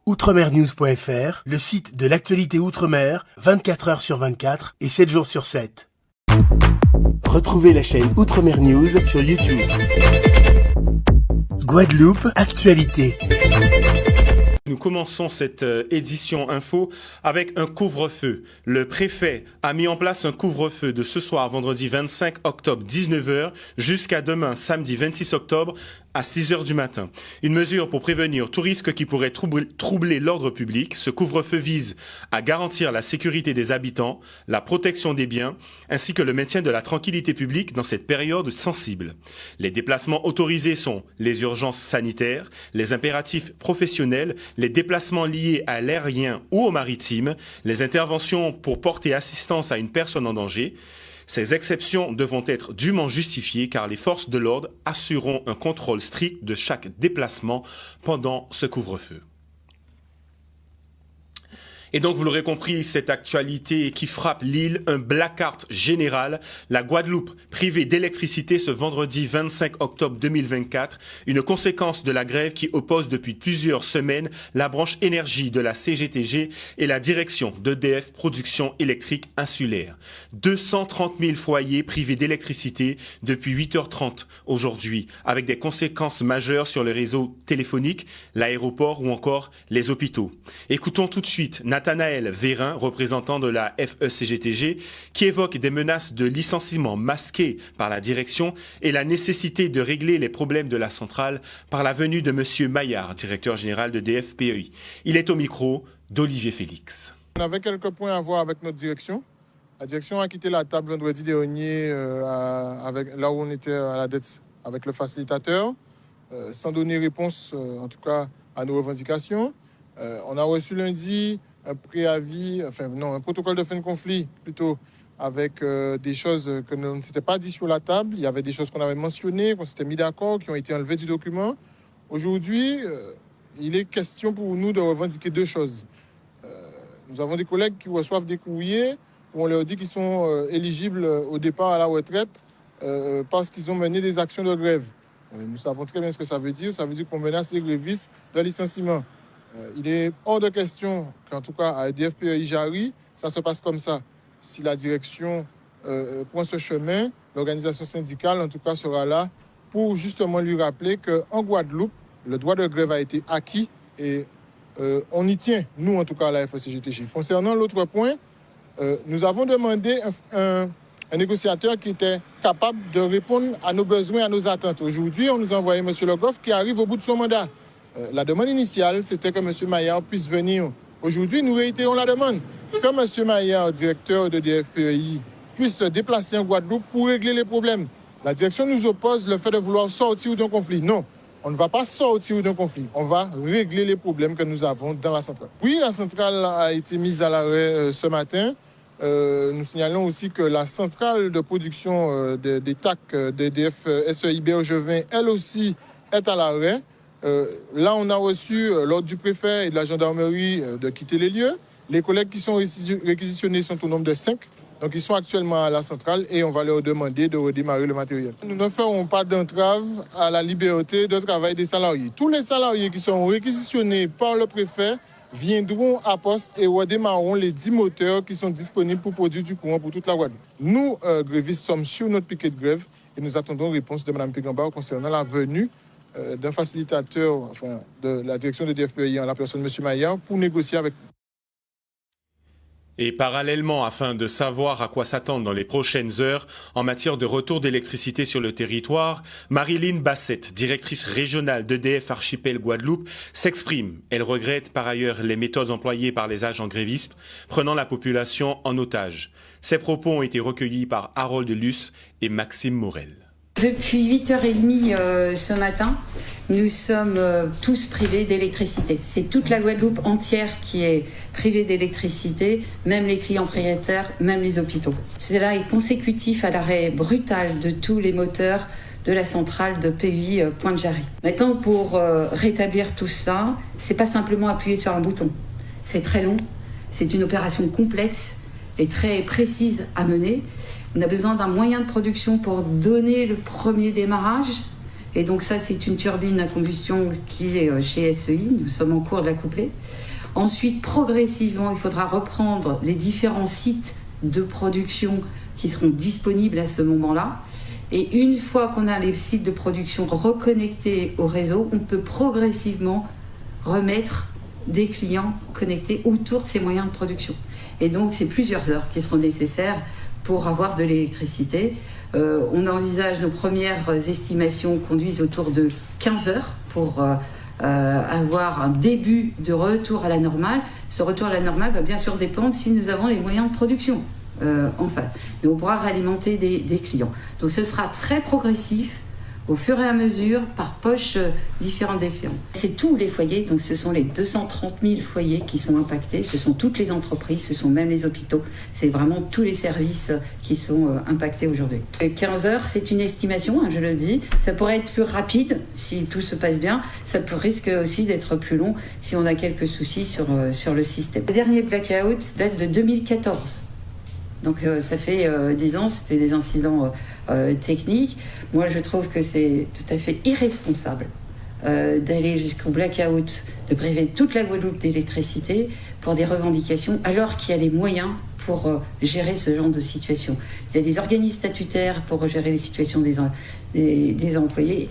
Outremernews.fr, le site de l'actualité Outre-mer, 24 heures sur 24 et 7 jours sur 7. Retrouvez la chaîne Outremer News sur YouTube. Guadeloupe, actualité. Nous commençons cette édition info avec un couvre-feu. Le préfet a mis en place un couvre-feu de ce soir, vendredi 25 octobre, 19h, jusqu'à demain, samedi 26 octobre, à 6h du matin. Une mesure pour prévenir tout risque qui pourrait troubler l'ordre public. Ce couvre-feu vise à garantir la sécurité des habitants, la protection des biens, ainsi que le maintien de la tranquillité publique dans cette période sensible. Les déplacements autorisés sont les urgences sanitaires, les impératifs professionnels, les déplacements liés à l'aérien ou au maritime, les interventions pour porter assistance à une personne en danger. Ces exceptions devront être dûment justifiées car les forces de l'ordre assureront un contrôle strict de chaque déplacement pendant ce couvre-feu. Et donc, vous l'aurez compris, cette actualité qui frappe l'île, un blackout général. La Guadeloupe privée d'électricité ce vendredi 25 octobre 2024, une conséquence de la grève qui oppose depuis plusieurs semaines la branche énergie de la CGTG et la direction d'EDF Production électrique insulaire. 230 000 foyers privés d'électricité depuis 8h30 aujourd'hui, avec des conséquences majeures sur le réseau téléphonique, l'aéroport ou encore les hôpitaux. Écoutons tout de suite Nathanaël Vérin, représentant de la FECGTG, qui évoque des menaces de licenciement masquées par la direction et la nécessité de régler les problèmes de la centrale par la venue de M. Maillard, directeur général de DFPEI. Il est au micro d'Olivier Félix. On avait quelques points à voir avec notre direction. La direction a quitté la table vendredi dernier là où on était à la dette avec le facilitateur, sans donner réponse, en tout cas, à nos revendications. On a reçu lundi un protocole de fin de conflit, plutôt, avec des choses que l'on ne s'était pas dit sur la table. Il y avait des choses qu'on avait mentionnées, qu'on s'était mis d'accord, qui ont été enlevées du document. Aujourd'hui, il est question pour nous de revendiquer deux choses. Nous avons des collègues qui reçoivent des courriers où on leur dit qu'ils sont éligibles au départ à la retraite parce qu'ils ont mené des actions de grève. Nous savons très bien ce que ça veut dire. Ça veut dire qu'on menace les grévistes de licenciement. Il est hors de question qu'en tout cas à DFPEI Jarry, ça se passe comme ça. Si la direction prend ce chemin, l'organisation syndicale en tout cas sera là pour justement lui rappeler qu'en Guadeloupe, le droit de grève a été acquis et on y tient, nous en tout cas à la FECGTG. Concernant l'autre point, nous avons demandé un négociateur qui était capable de répondre à nos besoins, à nos attentes. Aujourd'hui, on nous a envoyé M. Le Goff qui arrive au bout de son mandat. La demande initiale, c'était que M. Maillard puisse venir. Aujourd'hui, nous réitérons la demande. Que M. Maillard, directeur de DFPEI, puisse se déplacer en Guadeloupe pour régler les problèmes. La direction nous oppose le fait de vouloir sortir d'un conflit. Non, on ne va pas sortir d'un conflit. On va régler les problèmes que nous avons dans la centrale. Oui, la centrale a été mise à l'arrêt ce matin. Nous signalons aussi que la centrale de production des TAC d'EDF SEI Bergevin, elle aussi, est à l'arrêt. Là, on a reçu l'ordre du préfet et de la gendarmerie de quitter les lieux. Les collègues qui sont réquisitionnés sont au nombre de 5. Donc, ils sont actuellement à la centrale et on va leur demander de redémarrer le matériel. Nous ne ferons pas d'entrave à la liberté de travail des salariés. Tous les salariés qui seront réquisitionnés par le préfet viendront à poste et redémarreront les 10 moteurs qui sont disponibles pour produire du courant pour toute la Guadeloupe. Nous, grévistes, sommes sur notre piquet de grève et nous attendons réponse de Mme Pégamba concernant la venue d'un facilitateur de la direction de DFPEI en la personne de M. Maillard pour négocier avec nous. Et parallèlement, afin de savoir à quoi s'attendre dans les prochaines heures en matière de retour d'électricité sur le territoire, Marilyn Bassette, directrice régionale d'EDF Archipel Guadeloupe, s'exprime. Elle regrette par ailleurs les méthodes employées par les agents grévistes, prenant la population en otage. Ces propos ont été recueillis par Harold Luce et Maxime Morel. Depuis 8h30 ce matin, nous sommes tous privés d'électricité. C'est toute la Guadeloupe entière qui est privée d'électricité, même les clients propriétaires, même les hôpitaux. Cela est consécutif à l'arrêt brutal de tous les moteurs de la centrale de PUI Pointe-Jarry. Maintenant, pour rétablir tout cela, c'est pas simplement appuyer sur un bouton. C'est très long, c'est une opération complexe et très précise à mener. On a besoin d'un moyen de production pour donner le premier démarrage Et donc ça, c'est une turbine à combustion qui est chez SEI. Nous sommes en cours de la coupler. Ensuite, progressivement, il faudra reprendre les différents sites de production qui seront disponibles à ce moment-là. Et une fois qu'on a les sites de production reconnectés au réseau, on peut progressivement remettre des clients connectés autour de ces moyens de production. Et donc, c'est plusieurs heures qui seront nécessaires pour avoir de l'électricité. On envisage, nos premières estimations conduisent autour de 15 heures pour avoir un début de retour à la normale. Ce retour à la normale va bien sûr dépendre si nous avons les moyens de production en face. Mais on pourra réalimenter des clients. Donc ce sera très progressif, au fur et à mesure, par poche différentes des clients. C'est tous les foyers, donc ce sont les 230 000 foyers qui sont impactés, ce sont toutes les entreprises, ce sont même les hôpitaux, c'est vraiment tous les services qui sont impactés aujourd'hui. 15 heures, c'est une estimation, je le dis, ça pourrait être plus rapide si tout se passe bien, ça risque aussi d'être plus long si on a quelques soucis sur le système. Le dernier blackout date de 2014. Donc ça fait 10 ans, c'était des incidents techniques. Moi, je trouve que c'est tout à fait irresponsable d'aller jusqu'au blackout, de priver toute la Guadeloupe d'électricité pour des revendications, alors qu'il y a les moyens pour gérer ce genre de situation. Il y a des organismes statutaires pour gérer les situations des employés,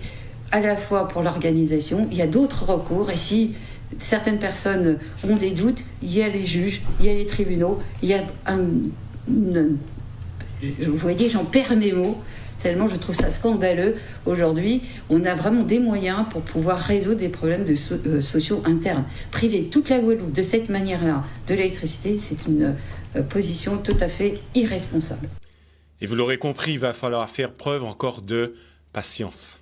à la fois pour l'organisation. Il y a d'autres recours, et si certaines personnes ont des doutes, il y a les juges, il y a les tribunaux, il y a vous voyez, j'en perds mes mots, tellement je trouve ça scandaleux. Aujourd'hui, on a vraiment des moyens pour pouvoir résoudre des problèmes sociaux internes. Priver toute la Guadeloupe de cette manière-là de l'électricité, c'est une position tout à fait irresponsable. Et vous l'aurez compris, il va falloir faire preuve encore de patience.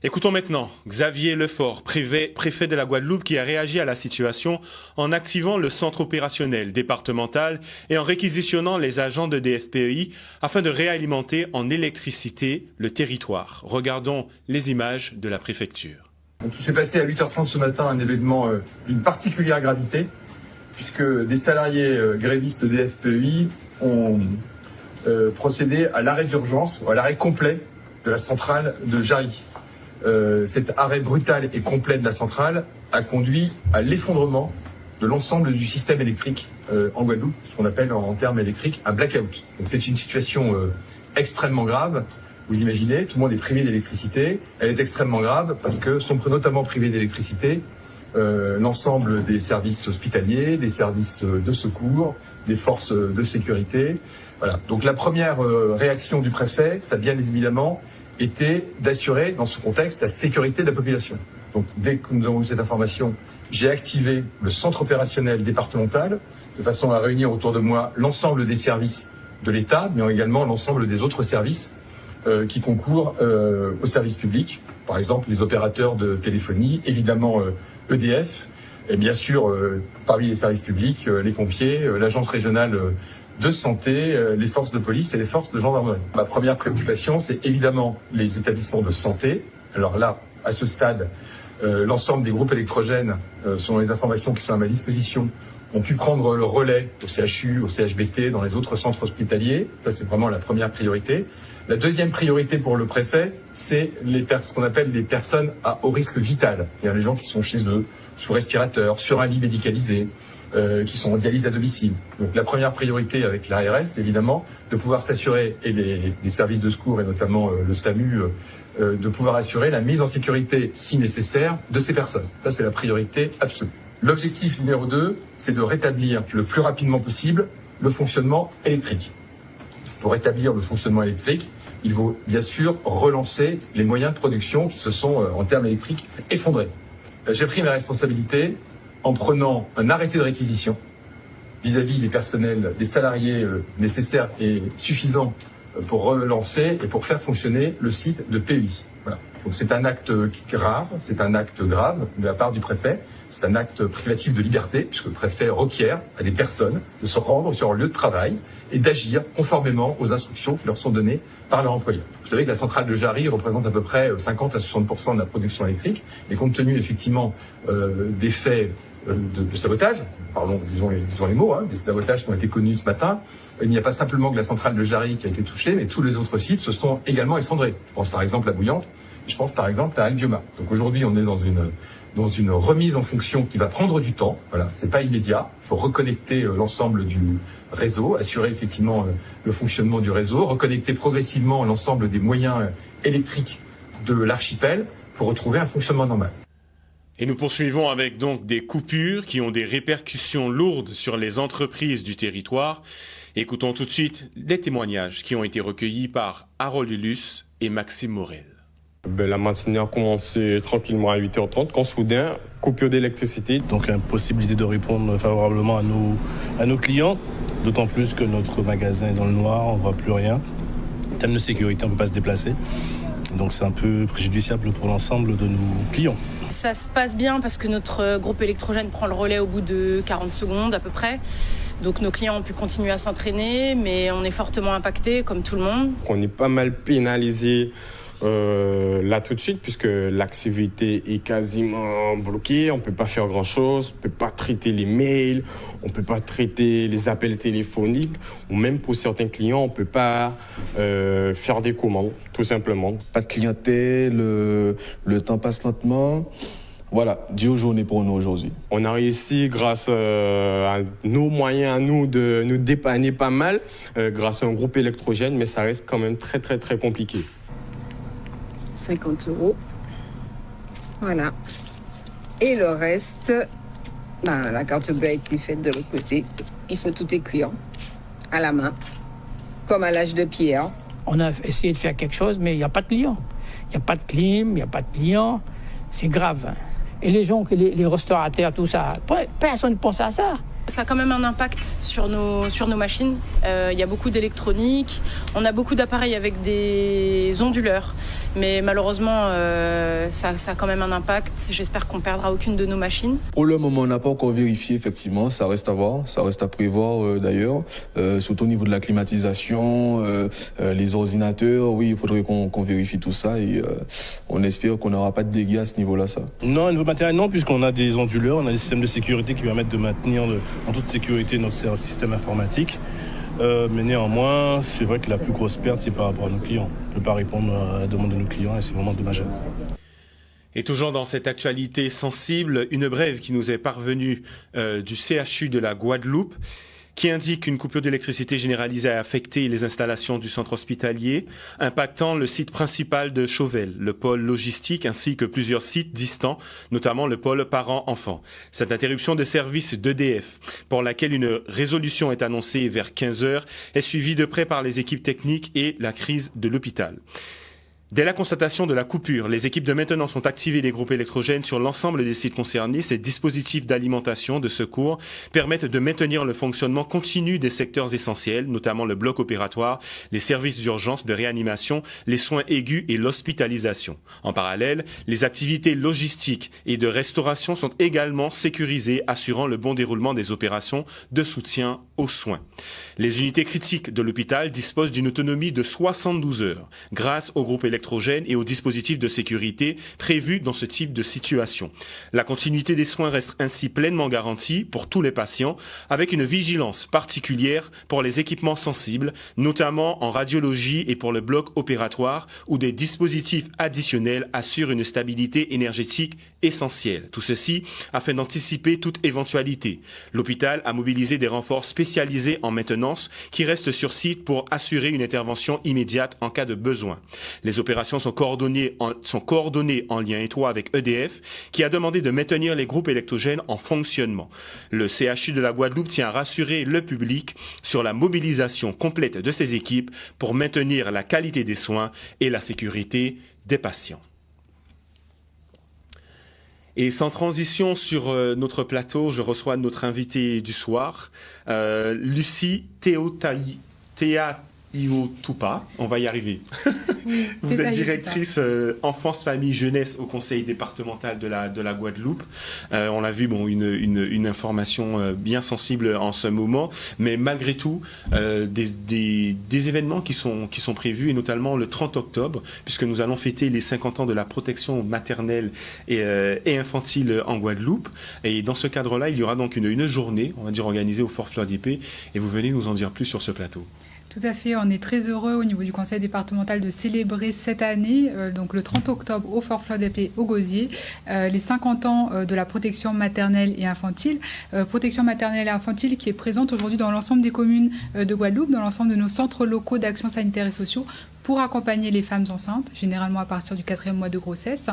Écoutons maintenant Xavier Lefort, préfet de la Guadeloupe, qui a réagi à la situation en activant le centre opérationnel départemental et en réquisitionnant les agents de DFPEI afin de réalimenter en électricité le territoire. Regardons les images de la préfecture. Donc, il s'est passé à 8h30 ce matin un événement d'une particulière gravité, puisque des salariés grévistes de DFPEI ont procédé à l'arrêt d'urgence, ou à l'arrêt complet de la centrale de Jarry. Cet arrêt brutal et complet de la centrale a conduit à l'effondrement de l'ensemble du système électrique en Guadeloupe, ce qu'on appelle en termes électriques un blackout. Donc c'est une situation extrêmement grave. Vous imaginez, tout le monde est privé d'électricité. Elle est extrêmement grave parce que sont notamment privés d'électricité l'ensemble des services hospitaliers, des services de secours, des forces de sécurité. Voilà. Donc la première réaction du préfet, ça bien évidemment était d'assurer, dans ce contexte, la sécurité de la population. Donc, dès que nous avons eu cette information, j'ai activé le centre opérationnel départemental, de façon à réunir autour de moi l'ensemble des services de l'État, mais également l'ensemble des autres services qui concourent au service public. Par exemple, les opérateurs de téléphonie, évidemment EDF, et bien sûr, parmi les services publics, les pompiers, l'agence régionale de santé, les forces de police et les forces de gendarmerie. Ma première préoccupation, c'est évidemment les établissements de santé. Alors là, à ce stade, l'ensemble des groupes électrogènes, selon les informations qui sont à ma disposition, ont pu prendre le relais au CHU, au CHBT, dans les autres centres hospitaliers. Ça, c'est vraiment la première priorité. La deuxième priorité pour le préfet, c'est ce qu'on appelle les personnes à haut risque vital. C'est-à-dire les gens qui sont chez eux, sous respirateur, sur un lit médicalisé, qui sont en dialyse à domicile. Donc la première priorité avec l'ARS, évidemment, de pouvoir s'assurer, et les services de secours, et notamment le SAMU, de pouvoir assurer la mise en sécurité, si nécessaire, de ces personnes. Ça, c'est la priorité absolue. L'objectif numéro 2, c'est de rétablir le plus rapidement possible le fonctionnement électrique. Pour rétablir le fonctionnement électrique, il faut bien sûr relancer les moyens de production qui se sont, en termes électriques, effondrés. J'ai pris mes responsabilités en prenant un arrêté de réquisition vis-à-vis des personnels, des salariés nécessaires et suffisants pour relancer et pour faire fonctionner le site de PEI. Voilà. Donc c'est un acte grave de la part du préfet. C'est un acte privatif de liberté, puisque le préfet requiert à des personnes de se rendre sur leur lieu de travail et d'agir conformément aux instructions qui leur sont données par leur employeur. Vous savez que la centrale de Jarry représente à peu près 50 à 60% de la production électrique, et compte tenu effectivement des faits de sabotage, pardon, disons les mots, des sabotages qui ont été connus ce matin, il n'y a pas simplement que la centrale de Jarry qui a été touchée, mais tous les autres sites se sont également effondrés. Je pense par exemple à Bouillante. Je pense par exemple à Albioma. Donc aujourd'hui, on est dans une remise en fonction qui va prendre du temps. Voilà, c'est pas immédiat. Il faut reconnecter l'ensemble du réseau, assurer effectivement le fonctionnement du réseau, reconnecter progressivement l'ensemble des moyens électriques de l'archipel pour retrouver un fonctionnement normal. Et nous poursuivons avec donc des coupures qui ont des répercussions lourdes sur les entreprises du territoire. Écoutons tout de suite des témoignages qui ont été recueillis par Harold Lulus et Maxime Morel. La matinée a commencé tranquillement à 8h30 quand soudain, coupure d'électricité. Donc impossibilité de répondre favorablement à nos clients, d'autant plus que notre magasin est dans le noir, on ne voit plus rien. En termes de sécurité, on ne peut pas se déplacer. Donc c'est un peu préjudiciable pour l'ensemble de nos clients. Ça se passe bien parce que notre groupe électrogène prend le relais au bout de 40 secondes à peu près. Donc nos clients ont pu continuer à s'entraîner, mais on est fortement impacté comme tout le monde. On est pas mal pénalisé là tout de suite puisque l'activité est quasiment bloquée, on ne peut pas faire grand-chose, on ne peut pas traiter les mails, on ne peut pas traiter les appels téléphoniques ou même pour certains clients, on ne peut pas faire des commandes, tout simplement. Pas de clientèle, le temps passe lentement. Voilà, dur journée pour nous aujourd'hui. On a réussi grâce à nos moyens à nous de nous dépanner pas mal grâce à un groupe électrogène, mais ça reste quand même très très très compliqué. 50 €. Voilà. Et le reste, la carte bleue qui est faite de l'autre côté. Il faut tout écrire à la main, comme à l'âge de pierre. On a essayé de faire quelque chose, mais il n'y a pas de clients. Il n'y a pas de clim, il n'y a pas de clients. C'est grave. Et les gens, les restaurateurs, tout ça, personne ne pense à ça. Ça a quand même un impact sur nos machines. Il y a beaucoup d'électronique, on a beaucoup d'appareils avec des onduleurs. Mais malheureusement, ça a quand même un impact. J'espère qu'on ne perdra aucune de nos machines. Pour le moment, on n'a pas encore vérifié, effectivement. Ça reste à voir, ça reste à prévoir d'ailleurs. Surtout au niveau de la climatisation, les ordinateurs. Oui, il faudrait qu'on vérifie tout ça et on espère qu'on n'aura pas de dégâts à ce niveau-là. Ça. Non, au niveau matériel, non, puisqu'on a des onduleurs, on a des systèmes de sécurité qui permettent de maintenir en toute sécurité notre système informatique. Mais néanmoins, c'est vrai que la plus grosse perte, c'est par rapport à nos clients. On ne peut pas répondre à la demande de nos clients et c'est vraiment dommageable. Et toujours dans cette actualité sensible, une brève qui nous est parvenue du CHU de la Guadeloupe qui indique qu'une coupure d'électricité généralisée a affecté les installations du centre hospitalier, impactant le site principal de Chauvel, le pôle logistique, ainsi que plusieurs sites distants, notamment le pôle parents-enfants. Cette interruption de service d'EDF, pour laquelle une résolution est annoncée vers 15 h, est suivie de près par les équipes techniques et la crise de l'hôpital. Dès la constatation de la coupure, les équipes de maintenance ont activé les groupes électrogènes sur l'ensemble des sites concernés. Ces dispositifs d'alimentation, de secours, permettent de maintenir le fonctionnement continu des secteurs essentiels, notamment le bloc opératoire, les services d'urgence, de réanimation, les soins aigus et l'hospitalisation. En parallèle, les activités logistiques et de restauration sont également sécurisées, assurant le bon déroulement des opérations de soutien aux soins. Les unités critiques de l'hôpital disposent d'une autonomie de 72 heures, grâce aux groupes électrogènes et aux dispositifs de sécurité prévus dans ce type de situation. La continuité des soins reste ainsi pleinement garantie pour tous les patients, avec une vigilance particulière pour les équipements sensibles, notamment en radiologie et pour le bloc opératoire, où des dispositifs additionnels assurent une stabilité énergétique essentielle. Tout ceci afin d'anticiper toute éventualité. L'hôpital a mobilisé des renforts spécialisés en maintenance qui restent sur site pour assurer une intervention immédiate en cas de besoin. Les opérations sont coordonnées en lien étroit avec EDF, qui a demandé de maintenir les groupes électrogènes en fonctionnement. Le CHU de la Guadeloupe tient à rassurer le public sur la mobilisation complète de ses équipes pour maintenir la qualité des soins et la sécurité des patients. Et sans transition sur notre plateau, je reçois notre invitée du soir, Lucie Théa-Iotupa, on va y arriver. Vous êtes directrice enfance, famille, jeunesse au conseil départemental de la Guadeloupe. On l'a vu, une information bien sensible en ce moment, mais malgré tout, des événements qui sont prévus, et notamment le 30 octobre, puisque nous allons fêter les 50 ans de la protection maternelle et infantile en Guadeloupe. Et dans ce cadre-là, il y aura donc une journée, on va dire, organisée au Fort Fleur d'Épée, et vous venez nous en dire plus sur ce plateau. Tout à fait, on est très heureux au niveau du conseil départemental de célébrer cette année, donc le 30 octobre au Fort Fleur d'Épée au Gosier, les 50 ans de la protection maternelle et infantile. Protection maternelle et infantile qui est présente aujourd'hui dans l'ensemble des communes de Guadeloupe, dans l'ensemble de nos centres locaux d'action sanitaire et sociaux, pour accompagner les femmes enceintes, généralement à partir du 4e mois de grossesse,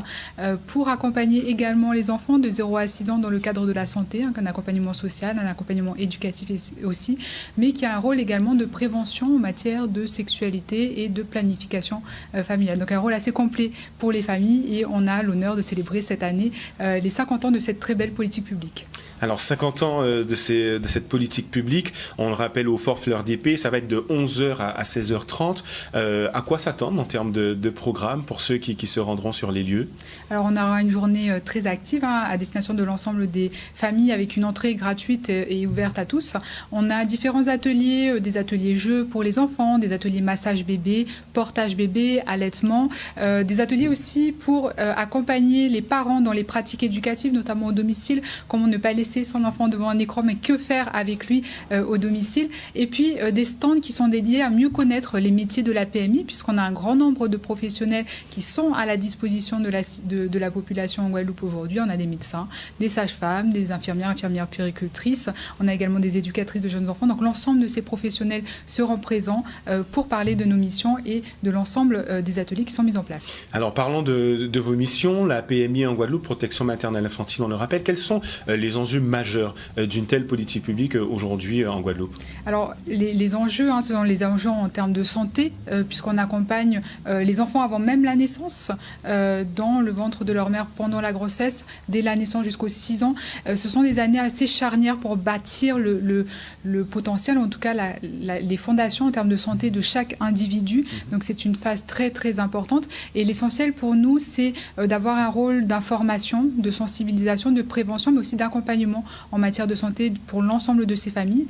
pour accompagner également les enfants de 0 à 6 ans dans le cadre de la santé, un accompagnement social, un accompagnement éducatif aussi, mais qui a un rôle également de prévention en matière de sexualité et de planification familiale. Donc un rôle assez complet pour les familles et on a l'honneur de célébrer cette année les 50 ans de cette très belle politique publique. Alors 50 ans de cette politique publique, on le rappelle au Fort Fleur d'Épée, ça va être de 11h à 16h30. À quoi s'attendre en termes de programme pour ceux qui se rendront sur les lieux? Alors on aura une journée très active à destination de l'ensemble des familles avec une entrée gratuite et ouverte à tous. On a différents ateliers, des ateliers jeux pour les enfants, des ateliers massage bébé, portage bébé, allaitement, des ateliers aussi pour accompagner les parents dans les pratiques éducatives, notamment au domicile, comment ne pas laisser son enfant devant un écran, mais que faire avec lui au domicile. Et puis des stands qui sont dédiés à mieux connaître les métiers de la PMI, puisqu'on a un grand nombre de professionnels qui sont à la disposition de la population en Guadeloupe aujourd'hui. On a des médecins, des sages-femmes, des infirmières puéricultrices. On a également des éducatrices de jeunes enfants. Donc l'ensemble de ces professionnels seront présents pour parler de nos missions et de l'ensemble des ateliers qui sont mis en place. Alors parlons de vos missions. La PMI en Guadeloupe, protection maternelle infantile, on le rappelle. Quels sont les enjeux majeurs d'une telle politique publique aujourd'hui en Guadeloupe? Alors les enjeux, ce sont les enjeux en termes de santé, puisqu'on accompagne les enfants avant même la naissance, dans le ventre de leur mère pendant la grossesse, dès la naissance jusqu'aux 6 ans. Ce sont des années assez charnières pour bâtir le potentiel, en tout cas les fondations en termes de santé de chaque individu. Donc c'est une phase très très importante. Et l'essentiel pour nous, c'est d'avoir un rôle d'information, de sensibilisation, de prévention, mais aussi d'accompagnement en matière de santé pour l'ensemble de ces familles,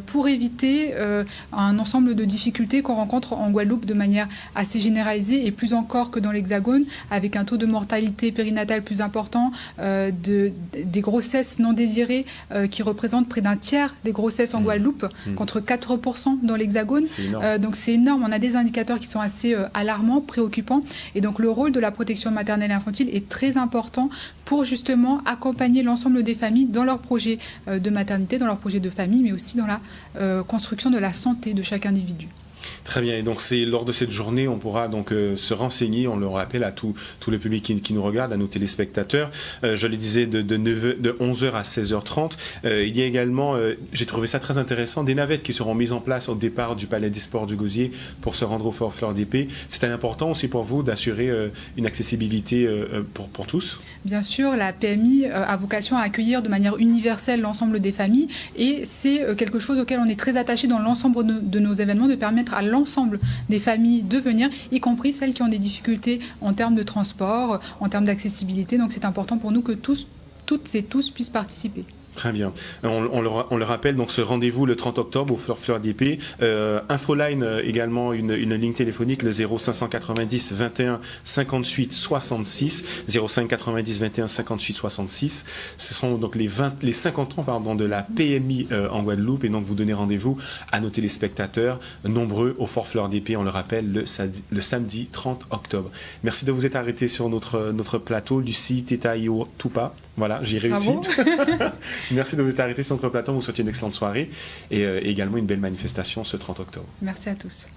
pour éviter un ensemble de difficultés qu'on rencontre en Guadeloupe de manière assez généralisée et plus encore que dans l'Hexagone, avec un taux de mortalité périnatale plus important, des grossesses non désirées qui représentent près d'un tiers des grossesses en Guadeloupe, contre 4% dans l'Hexagone. Donc c'est énorme. On a des indicateurs qui sont assez alarmants, préoccupants. Et donc le rôle de la protection maternelle et infantile est très important pour justement accompagner l'ensemble des familles dans leur projet de maternité, dans leur projet de famille, mais aussi dans la construction de la santé de chaque individu. Très bien, et donc c'est lors de cette journée, on pourra donc se renseigner, on le rappelle à tout le public qui nous regarde, à nos téléspectateurs. Je le disais, de 11h à 16h30. Il y a également, j'ai trouvé ça très intéressant, des navettes qui seront mises en place au départ du Palais des Sports du Gosier pour se rendre au Fort Fleur d'Épée. C'est important aussi pour vous d'assurer une accessibilité pour tous? Bien sûr, la PMI a vocation à accueillir de manière universelle l'ensemble des familles et c'est quelque chose auquel on est très attaché dans l'ensemble de nos événements, de permettre à l'ensemble des familles de venir, y compris celles qui ont des difficultés en termes de transport, en termes d'accessibilité. Donc c'est important pour nous que toutes et tous puissent participer. Très bien. On le rappelle, donc ce rendez-vous le 30 octobre au Fort Fleur d'Épée. Infoline également, une ligne téléphonique, le 0590 21 58 66. 0590 21 58 66. Ce sont donc les 50 ans de la PMI en Guadeloupe. Et donc vous donnez rendez-vous à nos téléspectateurs nombreux au Fort Fleur d'Épée, on le rappelle, le samedi 30 octobre. Merci de vous être arrêté sur notre plateau. Lucie Tetaio Tupa. Voilà, j'ai réussi. Merci de vous être arrêté sur notre plateau. On vous souhaite une excellente soirée et également une belle manifestation ce 30 octobre. Merci à tous.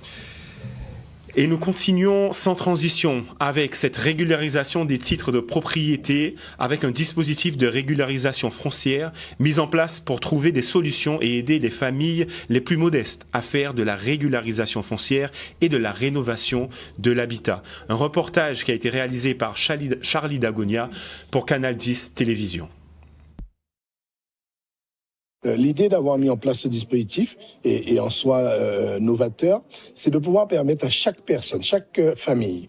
Et nous continuons sans transition avec cette régularisation des titres de propriété, avec un dispositif de régularisation foncière mis en place pour trouver des solutions et aider les familles les plus modestes à faire de la régularisation foncière et de la rénovation de l'habitat. Un reportage qui a été réalisé par Charlie Dagonia pour Canal 10 Télévision. L'idée d'avoir mis en place ce dispositif et en soi novateur, c'est de pouvoir permettre à chaque personne, chaque famille,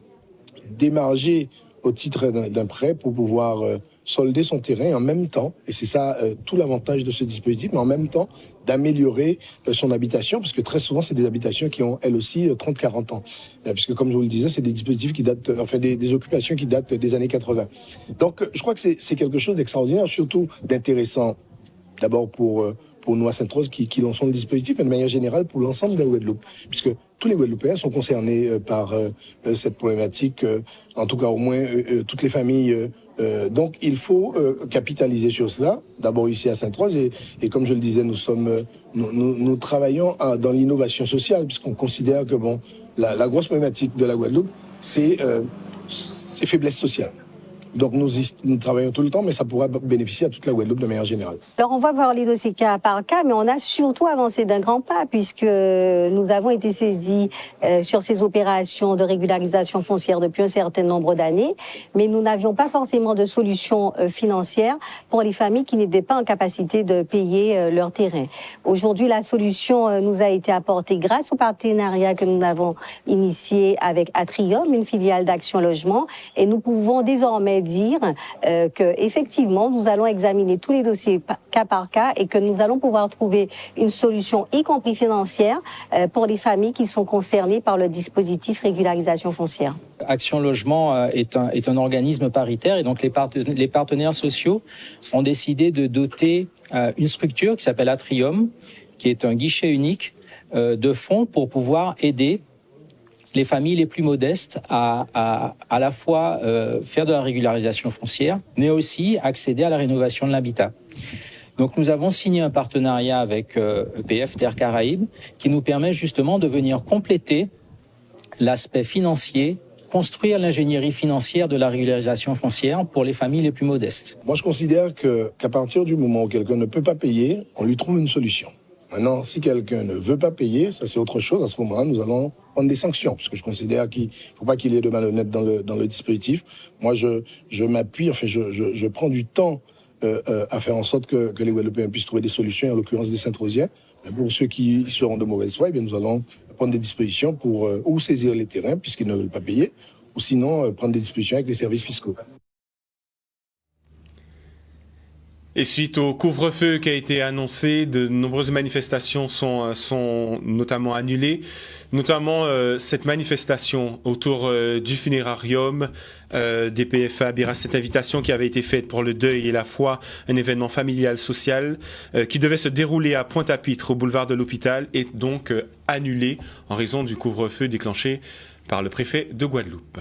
d'émarger au titre d'un prêt pour pouvoir solder son terrain en même temps, et c'est ça tout l'avantage de ce dispositif, mais en même temps d'améliorer son habitation, parce que très souvent c'est des habitations qui ont elles aussi 30-40 ans, puisque comme je vous le disais, c'est des dispositifs qui datent, enfin des occupations qui datent des années 80. Donc je crois que c'est quelque chose d'extraordinaire, surtout d'intéressant. D'abord pour pour nous à Sainte-Rose qui lançons le dispositif, mais de manière générale pour l'ensemble de la Guadeloupe, puisque tous les Guadeloupéens sont concernés par cette problématique, en tout cas au moins toutes les familles. Donc il faut capitaliser sur cela, d'abord ici à Sainte-Rose, et comme je le disais, nous travaillons dans l'innovation sociale, puisqu'on considère que la grosse problématique de la Guadeloupe, c'est faiblesse sociale. Donc nous travaillons tout le temps, mais ça pourra bénéficier à toute la Guadeloupe de manière générale. Alors on va voir les dossiers cas par cas, mais on a surtout avancé d'un grand pas, puisque nous avons été saisis sur ces opérations de régularisation foncière depuis un certain nombre d'années, mais nous n'avions pas forcément de solution financière pour les familles qui n'étaient pas en capacité de payer leur terrain. Aujourd'hui, la solution nous a été apportée grâce au partenariat que nous avons initié avec Atrium, une filiale d'Action Logement, et nous pouvons désormais dire que effectivement nous allons examiner tous les dossiers cas par cas et que nous allons pouvoir trouver une solution, y compris financière, pour les familles qui sont concernées par le dispositif régularisation foncière. Action Logement est un organisme paritaire et donc les partenaires sociaux ont décidé de doter une structure qui s'appelle Atrium, qui est un guichet unique de fonds pour pouvoir aider les familles les plus modestes à la fois faire de la régularisation foncière, mais aussi accéder à la rénovation de l'habitat. Donc nous avons signé un partenariat avec EPF Terre Caraïbes qui nous permet justement de venir compléter l'aspect financier, construire l'ingénierie financière de la régularisation foncière pour les familles les plus modestes. Moi je considère qu'à partir du moment où quelqu'un ne peut pas payer, on lui trouve une solution. Maintenant, si quelqu'un ne veut pas payer, ça c'est autre chose. À ce moment-là, nous allons prendre des sanctions, parce que je considère qu'il ne faut pas qu'il y ait de malhonnêtes dans le dispositif. Moi, je m'appuie, enfin, je prends du temps à faire en sorte que les Guadeloupéens puissent trouver des solutions, en l'occurrence des Sainte-Rosiens. Pour ceux qui seront de mauvaise foi, eh bien, nous allons prendre des dispositions pour ou saisir les terrains, puisqu'ils ne veulent pas payer, ou sinon prendre des dispositions avec les services fiscaux. Et suite au couvre-feu qui a été annoncé, de nombreuses manifestations sont notamment annulées, notamment cette manifestation autour du funérarium des PFA Bira, cette invitation qui avait été faite pour le deuil et la foi, un événement familial social qui devait se dérouler à Pointe-à-Pitre au boulevard de l'Hôpital, est donc annulée en raison du couvre-feu déclenché par le préfet de Guadeloupe.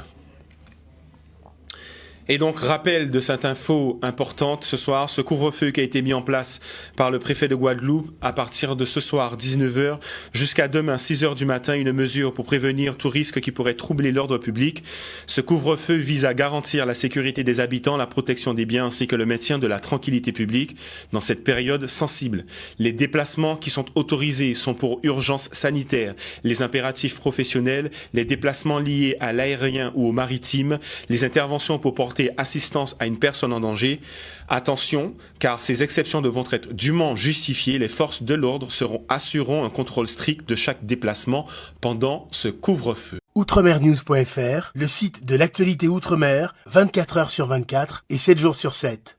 Et donc, rappel de cette info importante ce soir, ce couvre-feu qui a été mis en place par le préfet de Guadeloupe à partir de ce soir 19h jusqu'à demain 6h du matin, une mesure pour prévenir tout risque qui pourrait troubler l'ordre public. Ce couvre-feu vise à garantir la sécurité des habitants, la protection des biens ainsi que le maintien de la tranquillité publique dans cette période sensible. Les déplacements qui sont autorisés sont pour urgence sanitaire, les impératifs professionnels, les déplacements liés à l'aérien ou au maritime, les interventions pour porter assistance à une personne en danger. Attention, car ces exceptions devront être dûment justifiées. Les forces de l'ordre assureront un contrôle strict de chaque déplacement pendant ce couvre-feu. Outremernews.fr, le site de l'actualité Outre-mer, 24 heures sur 24 et 7 jours sur 7.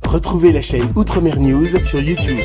Retrouvez la chaîne Outremer News sur YouTube.